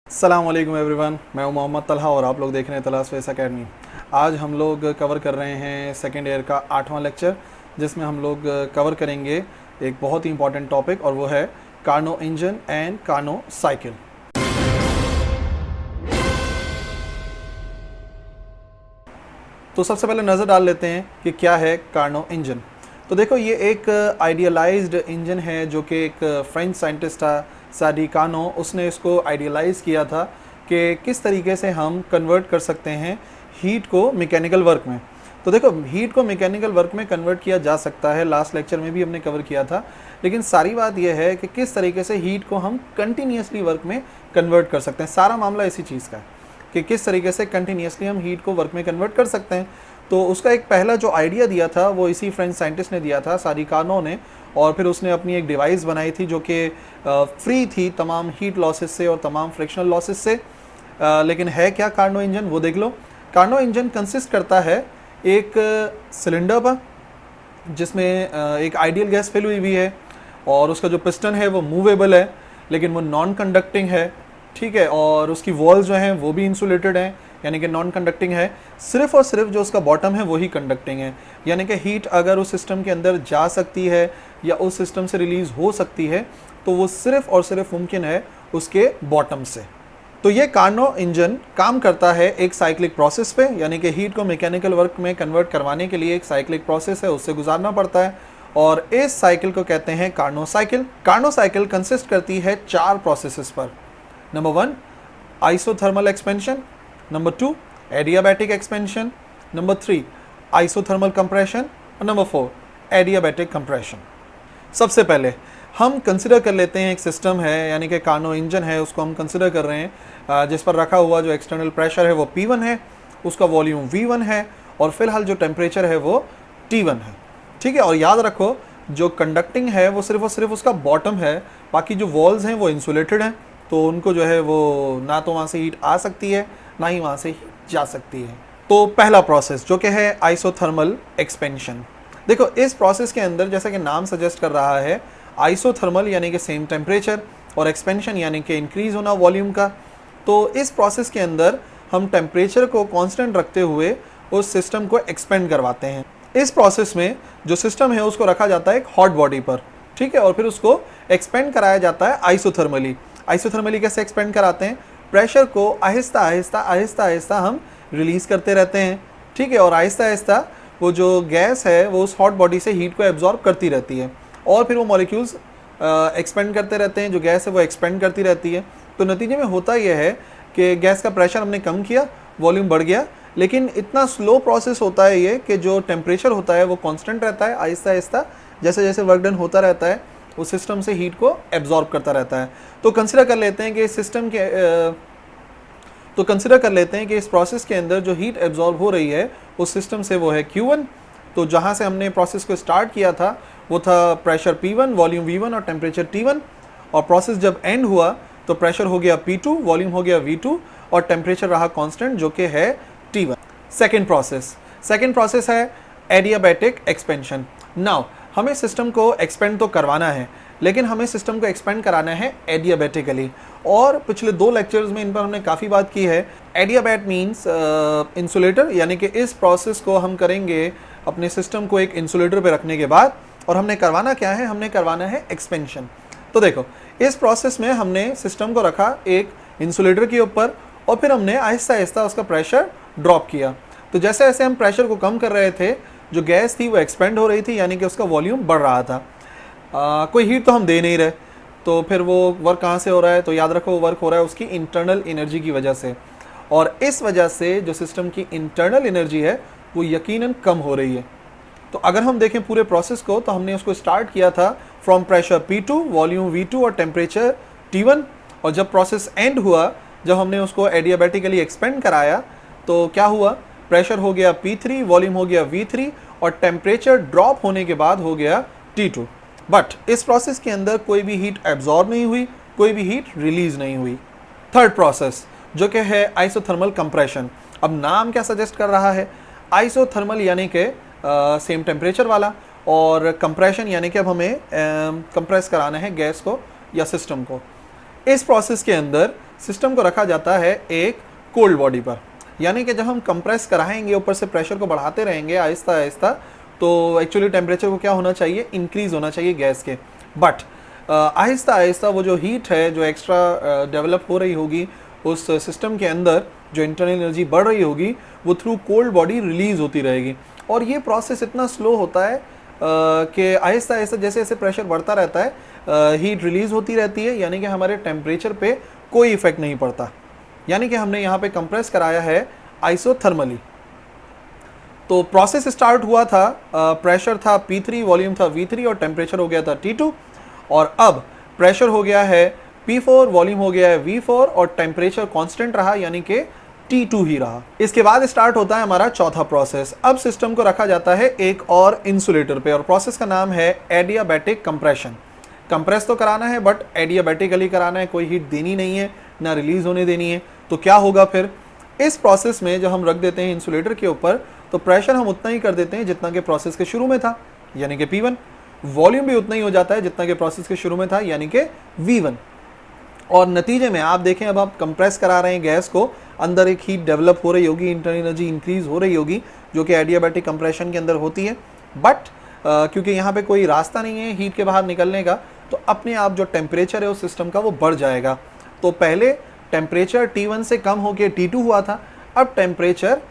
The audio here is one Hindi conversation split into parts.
अस्सलामुअलैकुम एवरीवन, मैं हूं मोहम्मद तलहा और आप लोग देख रहे हैं तलहा स्पेस एकेडमी। आज हम लोग कवर कर रहे हैं सेकेंड ईयर का 8वां लेक्चर, जिसमें हम लोग कवर करेंगे एक बहुत ही इंपॉर्टेंट टॉपिक और वो है Carnot engine and Carnot cycle. तो सबसे पहले नज़र डाल लेते हैं कि क्या है कार्नो इंजन। तो देखो, ये एक आइडियलाइज्ड इंजन है जो कि एक फ्रेंच साइंटिस्ट था सादी कार्नो, उसने इसको आइडियलाइज़ किया था कि किस तरीके से हम कन्वर्ट कर सकते हैं हीट को मैकेनिकल वर्क में। तो देखो, हीट को मैकेनिकल वर्क में कन्वर्ट किया जा सकता है, लास्ट लेक्चर में भी हमने कवर किया था, लेकिन सारी बात यह है कि किस तरीके से हीट को हम कंटिन्यूसली वर्क में कन्वर्ट कर सकते हैं। सारा मामला इसी चीज़ का है कि किस तरीके से कंटिन्यूसली हम हीट को वर्क में कन्वर्ट कर सकते हैं। तो उसका एक पहला जो आइडिया दिया था वो इसी फ्रेंच साइंटिस्ट ने दिया था, सादी कार्नो ने, और फिर उसने अपनी एक डिवाइस बनाई थी जो कि फ्री थी तमाम हीट लॉसेस से और तमाम फ्रिक्शनल लॉसेस से। लेकिन है क्या कार्नो इंजन, वो देख लो। कार्नो इंजन कंसिस्ट करता है एक सिलेंडर पर जिसमें एक आइडियल गैस फिल हुई है, और उसका जो पिस्टन है वो मूवेबल है लेकिन वो नॉन कंडक्टिंग है, ठीक है। और उसकी वॉल्स जो हैं वो भी इंसुलेटेड हैं, यानी कि नॉन कंडक्टिंग है। सिर्फ और सिर्फ जो उसका बॉटम है वही कंडक्टिंग है, यानी कि हीट अगर उस सिस्टम के अंदर जा सकती है या उस सिस्टम से रिलीज़ हो सकती है तो वो सिर्फ और सिर्फ मुमकिन है उसके बॉटम से। तो ये कार्नो इंजन काम करता है एक साइक्लिक प्रोसेस पे, यानी कि हीट को मैकेनिकल वर्क में कन्वर्ट करवाने के लिए एक साइक्लिक प्रोसेस है, उससे गुजारना पड़ता है, और इस साइकिल को कहते हैं Carnot cycle. Carnot cycle consist करती है 4 प्रोसेसेस पर। Number 1 isothermal expansion, number 2 adiabatic expansion, number 3 isothermal compression और नंबर 4 एडियाबैटिक कंप्रेशन। सबसे पहले हम कंसिडर कर लेते हैं एक सिस्टम है, यानी कि कार्नो इंजन है, उसको हम कंसिडर कर रहे हैं, जिस पर रखा हुआ जो एक्सटर्नल प्रेशर है वो P1 है, उसका वॉल्यूम V1 है, और फिलहाल जो टेम्परेचर है वो T1 है, ठीक है। और याद रखो, जो कंडक्टिंग है वो सिर्फ और सिर्फ उसका बॉटम है, बाकी जो वॉल्स हैं वो इंसुलेटेड हैं, तो उनको जो है वो ना तो वहाँ से हीट आ सकती है ना ही वहाँ से हीट जा सकती है। तो पहला प्रोसेस जो कि है आइसोथर्मल एक्सपेंशन। देखो, इस प्रोसेस के अंदर जैसा कि नाम सजेस्ट कर रहा है, आइसोथर्मल यानी कि सेम टेम्परेचर, और एक्सपेंशन यानी कि इंक्रीज होना वॉल्यूम का। तो इस प्रोसेस के अंदर हम टेम्परेचर को कांस्टेंट रखते हुए उस सिस्टम को एक्सपेंड करवाते हैं। इस प्रोसेस में जो सिस्टम है उसको रखा जाता है एक हॉट बॉडी पर, ठीक है, और फिर उसको एक्सपेंड कराया जाता है आइसोथर्मली। आइसोथर्मली कैसे एक्सपेंड कराते हैं? प्रेशर को आहिस्ता आहिस्ता आहिस्ता आहिस्ता हम रिलीज़ करते रहते हैं, ठीक है, और आहिस्ता आहिस्ता वो जो गैस है वो उस हॉट बॉडी से हीट को एब्जॉर्ब करती रहती है, और फिर वो मॉलिक्यूल्स एक्सपेंड करते रहते हैं, जो गैस है वो एक्सपेंड करती रहती है। तो नतीजे में होता यह है कि गैस का प्रेशर हमने कम किया, वॉल्यूम बढ़ गया, लेकिन इतना स्लो प्रोसेस होता है ये कि जो टेम्परेचर होता है वो कांस्टेंट रहता है, आहिस्ता आहिस्ता जैसे जैसे वर्क डन होता रहता है उस सिस्टम से हीट को एब्जॉर्ब करता रहता है। तो कंसिडर कर लेते हैं कि इस सिस्टम के इस प्रोसेस के अंदर जो हीट एब्जॉर्ब हो रही है उस सिस्टम से वो है Q1। तो जहाँ से हमने प्रोसेस को स्टार्ट किया था वो था प्रेशर P1, वॉल्यूम V1 और टेम्परेचर T1, और प्रोसेस जब एंड हुआ तो प्रेशर हो गया P2, वॉल्यूम हो गया V2 और टेम्परेचर रहा कांस्टेंट जो कि है T1। सेकेंड प्रोसेस है एडियाबैटिक एक्सपेंशन। नाउ हमें सिस्टम को एक्सपेंड तो करवाना है, लेकिन हमें सिस्टम को एक्सपेंड कराना है एडियाबैटिकली, और पिछले 2 लेक्चर्स में इन पर हमने काफ़ी बात की है। एडियाबैट मीन्स इंसुलेटर, यानी कि इस प्रोसेस को हम करेंगे अपने सिस्टम को एक इंसुलेटर पे रखने के बाद, और हमने करवाना क्या है? हमने करवाना है एक्सपेंशन। तो देखो, इस प्रोसेस में हमने सिस्टम को रखा एक इंसुलेटर के ऊपर, और फिर हमने आहिस्ता आहिस्ता उसका प्रेशर ड्रॉप किया। तो जैसे जैसे हम प्रेशर को कम कर रहे थे, जो गैस थी वो एक्सपेंड हो रही थी, यानी कि उसका वॉल्यूम बढ़ रहा था। कोई हीट तो हम दे नहीं रहे, तो फिर वो वर्क कहाँ से हो रहा है? तो याद रखो, वो वर्क हो रहा है उसकी इंटरनल एनर्जी की वजह से, और इस वजह से जो सिस्टम की इंटरनल एनर्जी है वो यकीनन कम हो रही है। तो अगर हम देखें पूरे प्रोसेस को, तो हमने उसको स्टार्ट किया था from pressure P2, volume V2 और टेम्परेचर T1, और जब प्रोसेस एंड हुआ, जब हमने उसको एडियाबैटिकली एक्सपेंड कराया, तो क्या हुआ? प्रेशर हो गया P3, वॉल्यूम हो गया V3 और टेम्परेचर ड्रॉप होने के बाद हो गया T2। बट इस प्रोसेस के अंदर कोई भी हीट एब्जॉर्ब नहीं हुई, कोई भी हीट रिलीज नहीं हुई। थर्ड प्रोसेस जो कि है आइसोथर्मल कंप्रेशन। अब नाम क्या सजेस्ट कर रहा है? आइसोथर्मल यानी कि सेम टेम्परेचर वाला, और कंप्रेशन यानी कि अब हमें कंप्रेस कराना है गैस को या सिस्टम को। इस प्रोसेस के अंदर सिस्टम को रखा जाता है एक कोल्ड बॉडी पर, यानी कि जब हम कंप्रेस कराएंगे, ऊपर से प्रेशर को बढ़ाते रहेंगे आहिस्ता आहिस्ता, तो एक्चुअली टेम्परेचर को क्या होना चाहिए, इंक्रीज होना चाहिए गैस के। बट आहिस्ता आहिस्ता वो जो हीट है जो एक्स्ट्रा डेवलप हो रही होगी उस सिस्टम के अंदर, जो इंटरनल एनर्जी बढ़ रही होगी, वो थ्रू कोल्ड बॉडी रिलीज होती रहेगी। और ये प्रोसेस इतना स्लो होता है कि आहिस्ता आहिस्ता जैसे जैसे प्रेशर बढ़ता रहता है हीट रिलीज होती रहती है, यानी कि हमारे टेम्परेचर पे कोई इफेक्ट नहीं पड़ता। यानी कि हमने यहाँ पे कंप्रेस कराया है आइसोथर्मली। तो प्रोसेस स्टार्ट हुआ था, प्रेशर था P3, वॉल्यूम था V3 और टेम्परेचर हो गया था T2, और अब प्रेशर हो गया है P4, वॉल्यूम हो गया है V4 और टेम्परेचर कांस्टेंट रहा, यानी कि T2 ही रहा। इसके बाद स्टार्ट होता है हमारा चौथा प्रोसेस। अब सिस्टम को रखा जाता है एक और इंसुलेटर पे, और प्रोसेस का नाम है एडियाबैटिक कंप्रेशन। कंप्रेस तो कराना है बट एडियाबैटिकली कराना है, कोई हीट देनी नहीं है, ना रिलीज होने देनी है। तो क्या होगा फिर इस प्रोसेस में, जब हम रख देते हैं इंसुलेटर के ऊपर, तो प्रेशर हम उतना ही कर देते हैं जितना कि प्रोसेस के शुरू में था, यानी कि P1। वॉल्यूम भी उतना ही हो जाता है जितना कि प्रोसेस के शुरू में था, यानी कि V1। और नतीजे में आप देखें, अब आप कंप्रेस करा रहे हैं गैस को, अंदर एक हीट डेवलप हो रही होगी, इंटरनल एनर्जी इंक्रीज हो रही होगी, जो कि एडियाबैटिक कंप्रेशन के अंदर होती है। बट क्योंकि यहाँ पे कोई रास्ता नहीं है हीट के बाहर निकलने का, तो अपने आप जो टेम्परेचर है उस सिस्टम का वो बढ़ जाएगा। तो पहले टेम्परेचर T1 से कम होकर T2 हुआ था, अब टेम्परेचर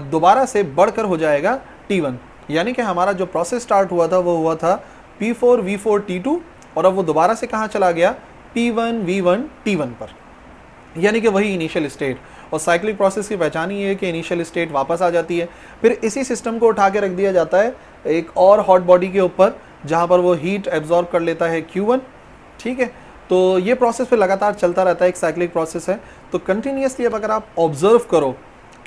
दोबारा से बढ़कर हो जाएगा T1, यानी कि हमारा जो प्रोसेस स्टार्ट हुआ था वो हुआ था P4 V4 T2, और अब वो दोबारा से कहाँ चला गया, P1 V1 T1 पर, यानी कि वही इनिशियल स्टेट। और साइक्लिक प्रोसेस की पहचान ही है कि इनिशियल स्टेट वापस आ जाती है। फिर इसी सिस्टम को उठा के रख दिया जाता है एक और हॉट बॉडी के ऊपर, जहाँ पर वो हीट एब्जॉर्ब कर लेता है Q1, ठीक है। तो ये प्रोसेस फिर लगातार चलता रहता है, एक साइक्लिक प्रोसेस है। तो कंटिन्यूसली अब अगर आप ऑब्जर्व करो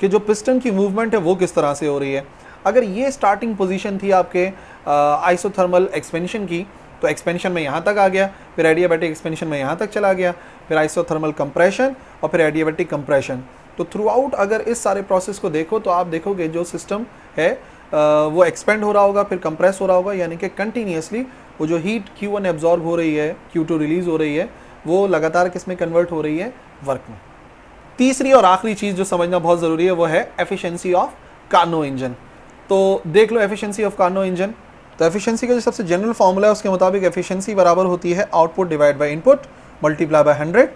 कि जो पिस्टन की मूवमेंट है वो किस तरह से हो रही है, अगर ये स्टार्टिंग पोजीशन थी आपके आइसोथर्मल एक्सपेंशन की, तो एक्सपेंशन में यहाँ तक आ गया, फिर एडियाबैटिक एक्सपेंशन में यहाँ तक चला गया, फिर आइसोथर्मल कंप्रेशन और फिर एडियाबैटिक कंप्रेशन। तो थ्रू आउट अगर इस सारे प्रोसेस को देखो तो आप देखोगे जो सिस्टम है वो एक्सपेंड हो रहा होगा, फिर कंप्रेस हो रहा होगा, यानी कि कंटिन्यूसली वो जो हीट Q1 एब्जॉर्ब हो रही है, Q2 रिलीज हो रही है, वो लगातार किस में कन्वर्ट हो रही है, वर्क में। तीसरी और आखिरी चीज़ जो समझना बहुत ज़रूरी है वो है एफिशिएंसी ऑफ कार्नो इंजन। तो देख लो एफिशिएंसी ऑफ कार्नो इंजन। तो एफिशिएंसी का जो सबसे जनरल फॉर्मूला है उसके मुताबिक एफिशिएंसी बराबर होती है output divide by input multiply by 100।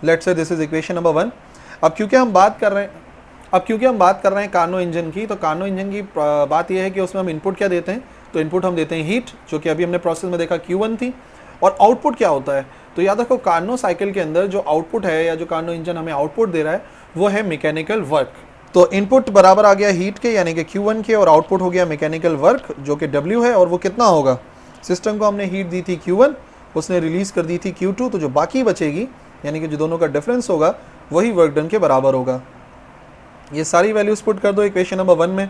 Let's say this is equation number 1। अब क्योंकि हम बात कर रहे हैं कार्नो इंजन की, तो कार्नो इंजन की बात यह है कि उसमें हम इनपुट क्या देते हैं, तो इनपुट हम देते हैं हीट, जो कि अभी हमने प्रोसेस में देखा Q1 थी। और आउटपुट क्या होता है, तो याद रखो कार्नो साइकिल के अंदर जो आउटपुट है या जो कार्नो इंजन हमें आउटपुट दे रहा है वो है मैकेनिकल वर्क। तो इनपुट बराबर आ गया हीट के, यानी कि Q1 के, और आउटपुट हो गया मैकेनिकल वर्क जो कि W है। और वो कितना होगा, सिस्टम को हमने हीट दी थी Q1, उसने रिलीज कर दी थी Q2, तो जो बाकी बचेगी यानी कि जो दोनों का डिफरेंस होगा वही वर्क डन के बराबर होगा। ये सारी वैल्यूज पुट कर दो इक्वेशन नंबर 1 में,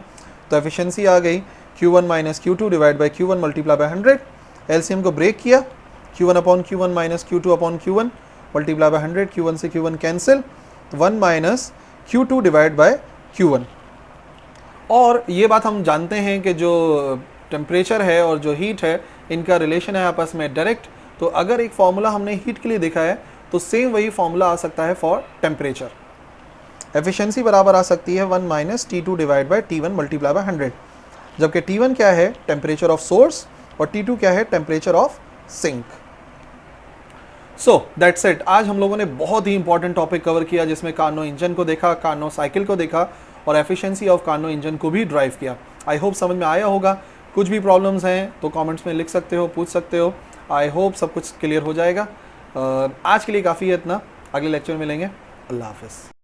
तो एफिशिएंसी आ गई Q1 minus Q2 divide by Q1 multiply by 100। LCM को ब्रेक किया, Q1 upon Q1 minus Q2 upon Q1 multiply by 100, Q1 से Q1 cancel, 1 minus Q2 divide by Q1। और ये बात हम जानते हैं कि जो टेम्परेचर है और जो हीट है इनका रिलेशन है आपस में डायरेक्ट। तो अगर एक फॉर्मूला हमने हीट के लिए देखा है तो सेम वही फॉर्मूला आ सकता है फॉर टेम्परेचर। एफिशिएंसी बराबर आ सकती है 1 minus T2 divide by T1 multiply by 100, जबकि T1 क्या है, टेम्परेचर ऑफ सोर्स, और T2 क्या है, temperature of sink. So that's it. आज हम लोगों ने बहुत ही इंपॉर्टेंट टॉपिक कवर किया, जिसमें कार्नो इंजन को देखा, कार्नो साइकिल को देखा और एफिशिएंसी ऑफ कार्नो इंजन को भी ड्राइव किया। आई होप समझ में आया होगा। कुछ भी प्रॉब्लम्स हैं तो कमेंट्स में लिख सकते हो, पूछ सकते हो। आई होप सब कुछ क्लियर हो जाएगा। आज के लिए काफ़ी है इतना, अगले लेक्चर में मिलेंगे। अल्लाह हाफिज़।